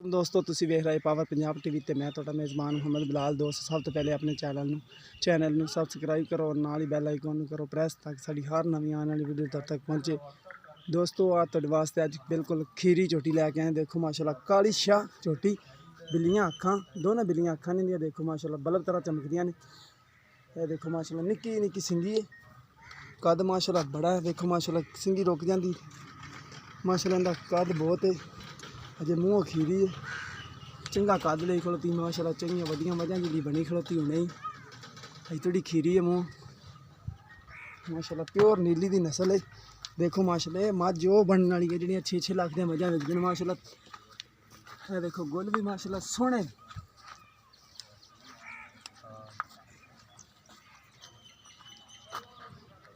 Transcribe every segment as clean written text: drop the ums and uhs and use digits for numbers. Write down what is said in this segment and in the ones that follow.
दोस्तों तुसीं वेख रहे पावर पंजाब टीवी ते मैं तुहाडा मेज़बान मुहम्मद बिलाल। दोस्त सब तो पहले अपने चैनल नूं सबसक्राइब करो और नाल ही बैल आइकन करो प्रेस ताकि साडी हर नवीं आने वाली वीडियो तक पहुँचे। दोस्तों आ तुहाडे वास्ते अज बिल्कुल खीरी झोटी लैके आए। देखो माशाल्लाह काली शाह झोटी, बिल्लियां अखां, दोनों बिल्लियां अखां ने दियां। देखो माशाल्लाह बल्ब तरह चमकदियां ने। ये देखो माशाल्लाह निक्की निक्की सिंगी है, कद माशाल्लाह बड़ा है। देखो माशाल्लाह सिंगी रुक जाती, माशाल्लाह इनका कद बहुत है। अजे मूँह खीरी है, चंगा कद ले खलोती माशाल्लाह, चंगियां वधिया मझां जी बनी खलोती हुणे ही। अज थोड़ी खीरी है मूँह माशाल्लाह, प्योर नीली दी नस्ल है। देखो माशाल्लाह ये मझ वो बनने वाली है जिहड़ियां 6-6 लाख दी मझां विकदियां माशाल्लाह। ये देखो गुल भी माशाल्लाह सोहने,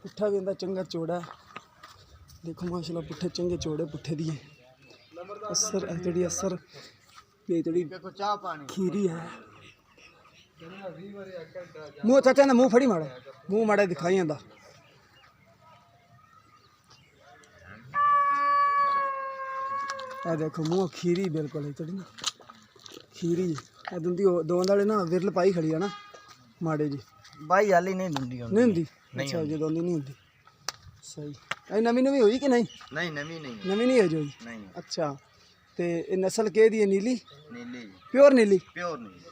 पुट्ठा भी इंदा चंगा चौड़ा है। देखो माशाल्लाह पुट्ठे चंगे चौड़े पुट्ठे दिए असर जी असर ये थोड़ी खीरी है। मुँह चाचा ना मुँह फड़ी माड़ा, मुँह माड़ा दिखाई आंदा। देखो मुँह खीरी बिल्कुल है थोड़ी ना खीरी है। दुंदी दोंद वाले ना विरल पाई खड़ी है ना माड़े जी, भाई हाली नहीं दुंदी नहीं हुंदी। अच्छा जी दोंदी नहीं हुंदी, सही। नवी नवी हुई कि नहीं? नहीं नवी नहीं, नवी नहीं है जो नहीं। अच्छा ते नस्ल के दी है? नीली नीली, प्योर नीली, प्योर नीली।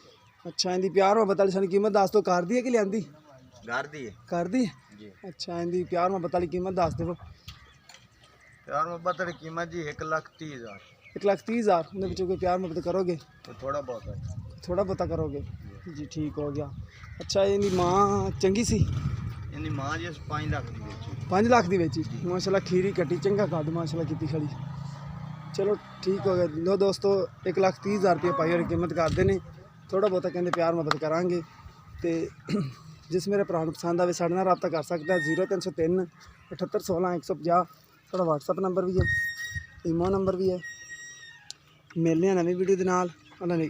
अच्छा इनकी प्यार मोहब्बत वाली सारी कीमत दस दो, कर दी है कि लियांदी? घर दी है, कर दी है जी। अच्छा इनकी प्यार मोहब्बत वाली कीमत दस दो। प्यार मोहब्बत की कीमत जी 1,30,000। 1,30,000 उनके पिछले कोई प्यार मोहब्बत करोगे? तो थोड़ा बहुत है, थोड़ा बहुता करोगे जी, ठीक हो गया। अच्छा इनकी माँ चंगी सी? इनकी माँ जी 5 लाख की बेची, 5 लाख की बेची माशाल्लाह, खीरी कट्टी चंगा कद माशाल्लाह की खड़ी। चलो ठीक हो गया। लो दोस्तों 1,30,000 रुपये पाई और कीमत करते हैं। थोड़ा बहुता कहते प्यार मोहब्बत करांगे तो जिस मेरे भरा नूं पसंद आए साढ़े नाल रब्ता कर सकता है। 0303 78 16 150 थोड़ा व्हाट्सअप नंबर भी है, ईमो नंबर भी है। मिलने नवीं वीडियो के नाल। अल्लाह ने